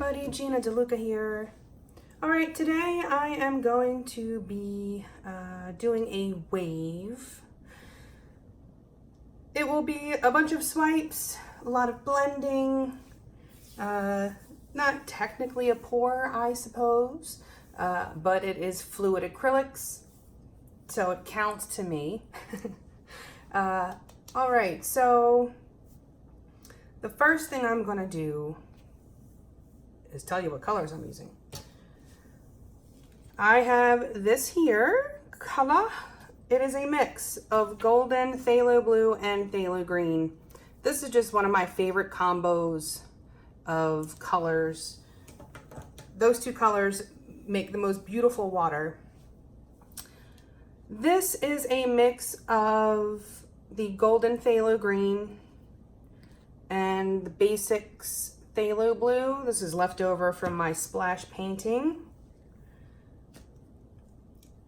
everybody, Gina DeLuca here. Alright, today I am going to be doing a wave. It will be a bunch of swipes, a lot of blending, not technically a pour, I suppose, but it is fluid acrylics, so it counts to me. Alright, so the first thing I'm going to do is tell you what colors I'm using. I have this here color. It is a mix of golden phthalo blue and phthalo green. This is just one of my favorite combos of colors. Those two colors make the most beautiful water. This is a mix of the golden phthalo green and the Basics Pthalo Blue. This is left over from my splash painting.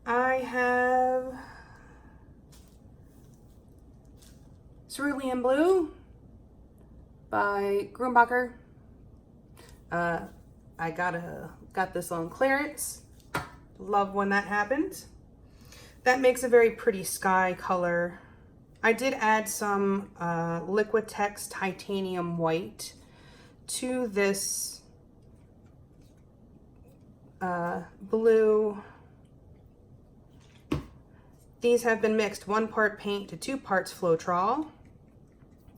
I have Cerulean Blue by Grumbacher. I got this on clearance. Love when that happened. That makes a very pretty sky color. I did add some Liquitex titanium white to this blue. These have been mixed 1 part paint to 2 parts Floetrol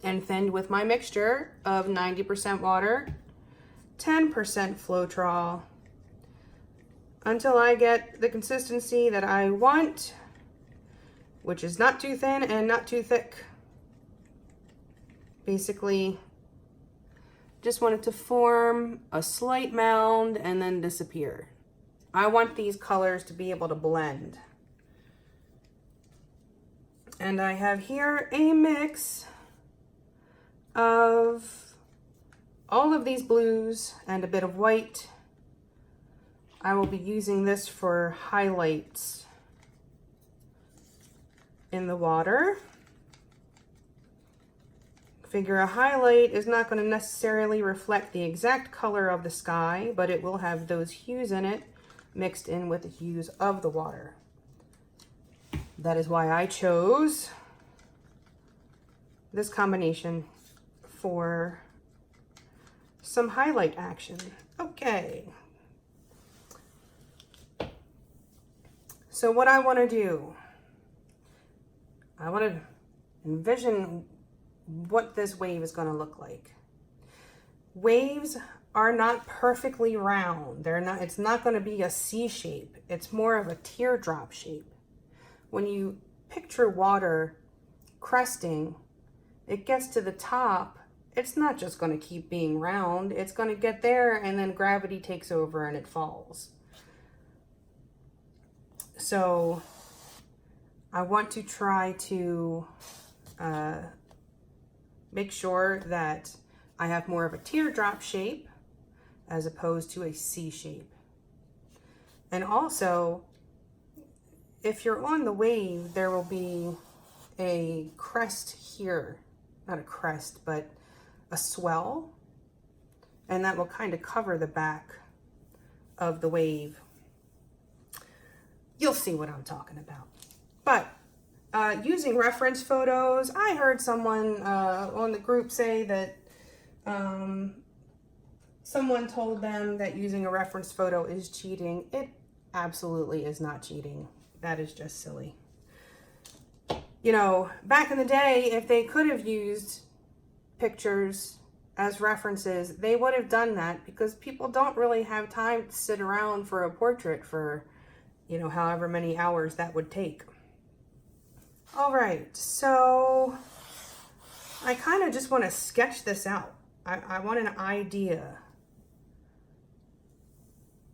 and thinned with my mixture of 90% water, 10% Floetrol until I get the consistency that I want, which is not too thin and not too thick. Basically, just want it to form a slight mound and then disappear. I want these colors to be able to blend. And I have here a mix of all of these blues and a bit of white. I will be using this for highlights in the water. Figure a highlight is not going to necessarily reflect the exact color of the sky, but it will have those hues in it mixed in with the hues of the water. That is why I chose this combination for some highlight action. Okay. So what I want to do, I want to envision what this wave is going to look like. Waves are not perfectly round. It's not going to be a C shape. It's more of a teardrop shape. When you picture water cresting, it gets to the top. It's not just going to keep being round. It's going to get there and then gravity takes over and it falls. So I want to try to make sure that I have more of a teardrop shape as opposed to a C shape. And also, if you're on the wave, there will be a crest here. Not a crest, but a swell. And that will kind of cover the back of the wave. You'll see what I'm talking about. But using reference photos, I heard someone on the group say that someone told them that using a reference photo is cheating. It absolutely is not cheating. That is just silly. You know, back in the day, if they could have used pictures as references, they would have done that because people don't really have time to sit around for a portrait for, you know, however many hours that would take. All right, so I kind of just want to sketch this out. I want an idea.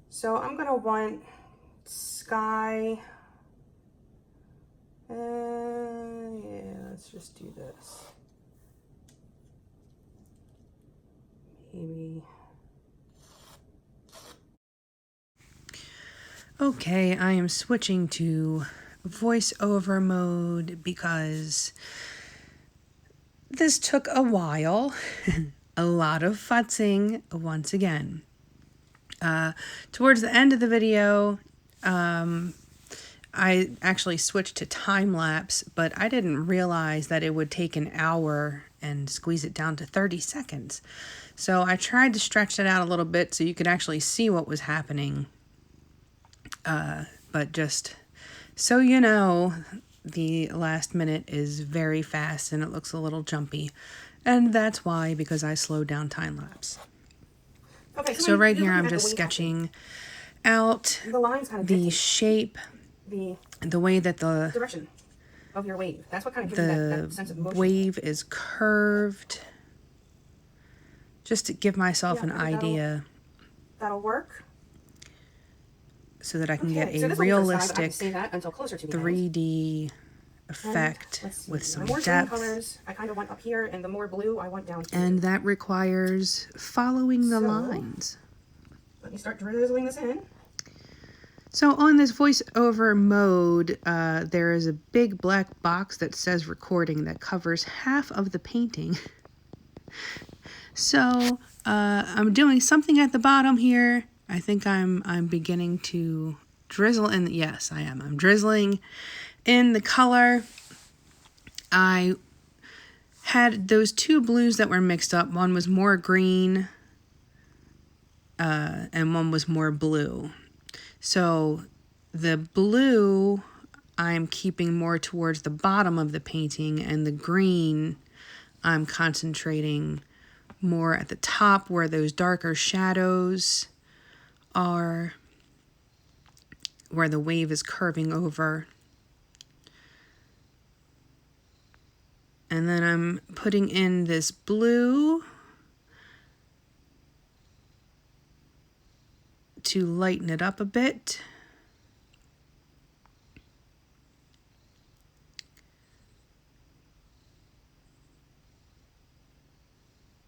So I'm going to want sky. Yeah, let's just do this. Maybe. Okay, I am switching to voiceover mode because this took a while, a lot of futzing once again. Towards the end of the video, I actually switched to time lapse, but I didn't realize that it would take an hour and squeeze it down to 30 seconds. So I tried to stretch it out a little bit so you could actually see what was happening. But just so you know, the last minute is very fast and it looks a little jumpy. And that's why, because I slowed down time lapse. Okay, so right here I'm just sketching out the shape, the way that the direction of your wave. That's what kind of gives you that sense of motion. Wave is curved. Just to give myself an idea. That'll work. So that I can get a realistic 3D effect with some depth. Colors, I kind of went up here, and the more blue, I went down here. And that requires following the lines. Let me start drizzling this in. So on this voiceover mode, there is a big black box that says recording that covers half of the painting. So I'm doing something at the bottom here. I think I'm beginning to drizzle in. Yes, I am. I'm drizzling in the color. I had those two blues that were mixed up. One was more green and one was more blue. So the blue I'm keeping more towards the bottom of the painting, and the green I'm concentrating more at the top where those darker shadows are, where the wave is curving over. And then I'm putting in this blue to lighten it up a bit.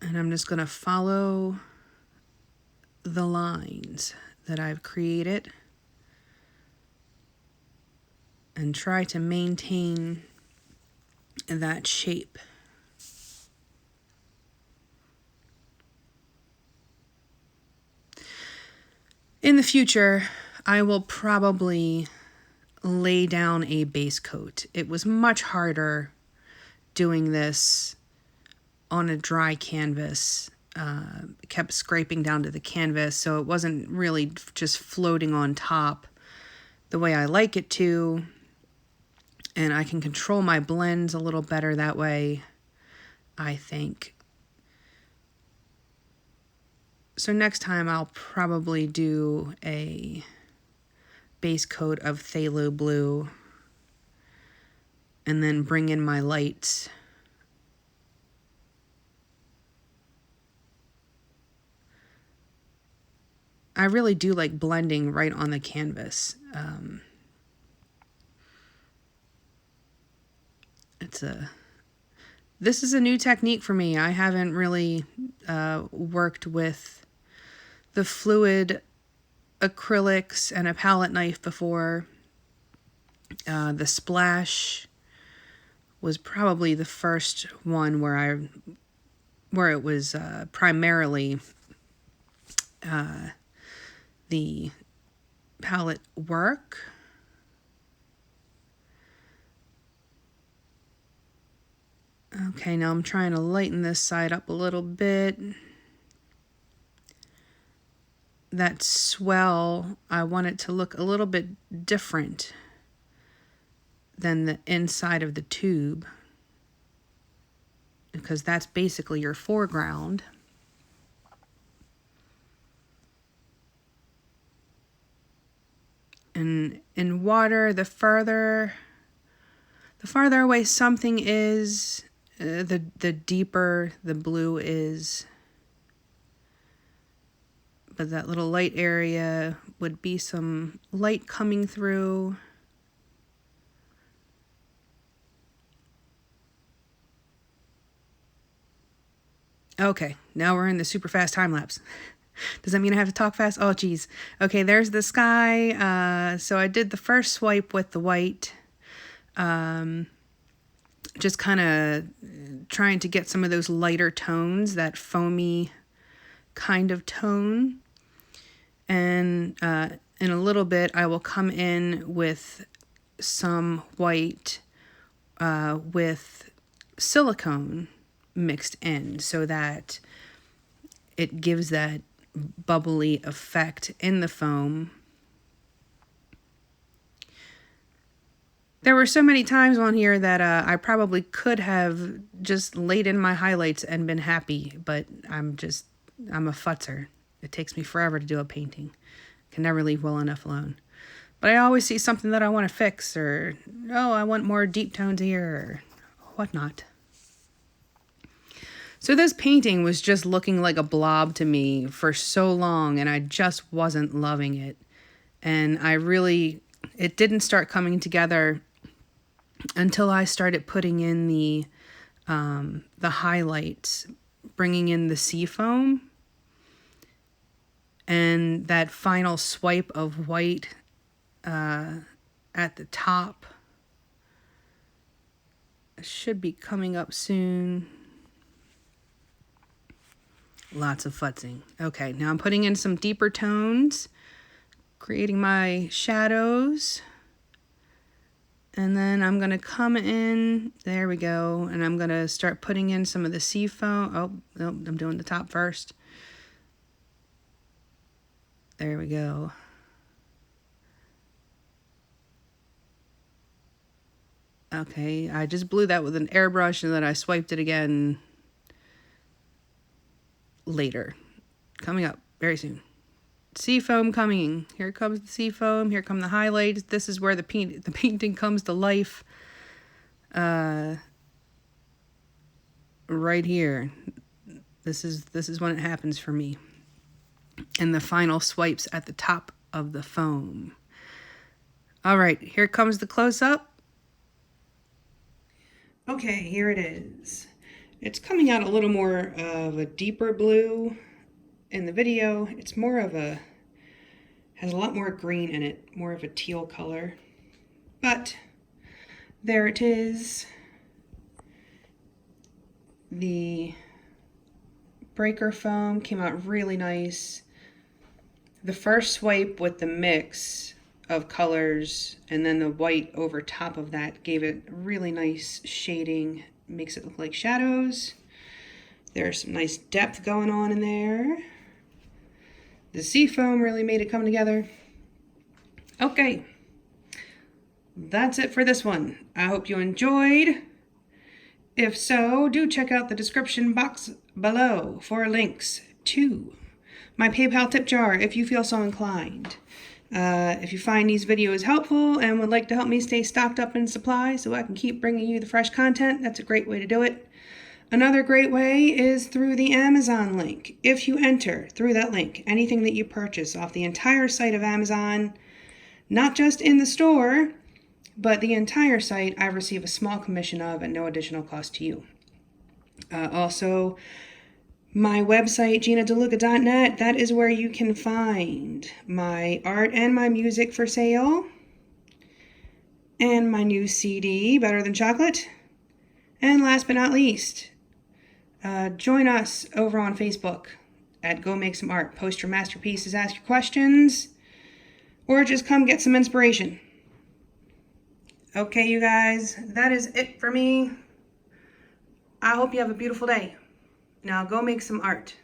And I'm just going to follow the lines that I've created and try to maintain that shape. In the future, I will probably lay down a base coat. It was much harder doing this on a dry canvas. Kept scraping down to the canvas, so it wasn't really just floating on top the way I like it to. And I can control my blends a little better that way, I think. So next time I'll probably do a base coat of Phthalo Blue and then bring in my lights. I really do like blending right on the canvas. This is a new technique for me. I haven't really worked with the fluid acrylics and a palette knife before. The splash was probably the first one where it was primarily the palette work. Okay, now I'm trying to lighten this side up a little bit. That swell, I want it to look a little bit different than the inside of the tube, because that's basically your foreground. And in water, the farther away something is, the deeper the blue is. But that little light area would be some light coming through. Okay, now we're in the super fast time lapse. Does that mean I have to talk fast? Oh, geez. Okay, there's the sky. So I did the first swipe with the white. Just kind of trying to get some of those lighter tones, that foamy kind of tone. And in a little bit, I will come in with some white with silicone mixed in so that it gives that bubbly effect in the foam. There were so many times on here that I probably could have just laid in my highlights and been happy, but I'm a futzer. It takes me forever to do a painting. Can never leave well enough alone. But I always see something that I want to fix, or, oh, I want more deep tones here, or whatnot. So this painting was just looking like a blob to me for so long, and I just wasn't loving it. And it didn't start coming together until I started putting in the highlights, bringing in the seafoam, and that final swipe of white at the top should be coming up soon. Lots of futzing. Okay, now I'm putting in some deeper tones, creating my shadows. And then I'm going to come in, there we go, and I'm going to start putting in some of the seafoam. Oh, no, I'm doing the top first. There we go. Okay, I just blew that with an airbrush and then I swiped it again later. Coming up very soon. Seafoam coming. Here comes the seafoam. Here come the highlights. This is where the painting comes to life. Right here. This is when it happens for me. And the final swipes at the top of the foam. All right, here comes the close-up. Okay, here it is. It's coming out a little more of a deeper blue. In the video, it's more of has a lot more green in it, more of a teal color. But there it is. The breaker foam came out really nice. The first swipe with the mix of colors and then the white over top of that gave it really nice shading, makes it look like shadows. There's some nice depth going on in there. The seafoam really made it come together. Okay, that's it for this one. I hope you enjoyed. If so, do check out the description box below for links to my PayPal tip jar if you feel so inclined. If you find these videos helpful and would like to help me stay stocked up in supplies so I can keep bringing you the fresh content, that's a great way to do it. Another great way is through the Amazon link. If you enter through that link anything that you purchase off the entire site of Amazon, not just in the store, but the entire site, I receive a small commission of at no additional cost to you. Also, my website, GinaDeLuca.net, that is where you can find my art and my music for sale, and my new CD, Better Than Chocolate. And last but not least, join us over on Facebook at Go Make Some Art. Post your masterpieces, ask your questions, or just come get some inspiration. Okay, you guys, that is it for me. I hope you have a beautiful day. Now go make some art.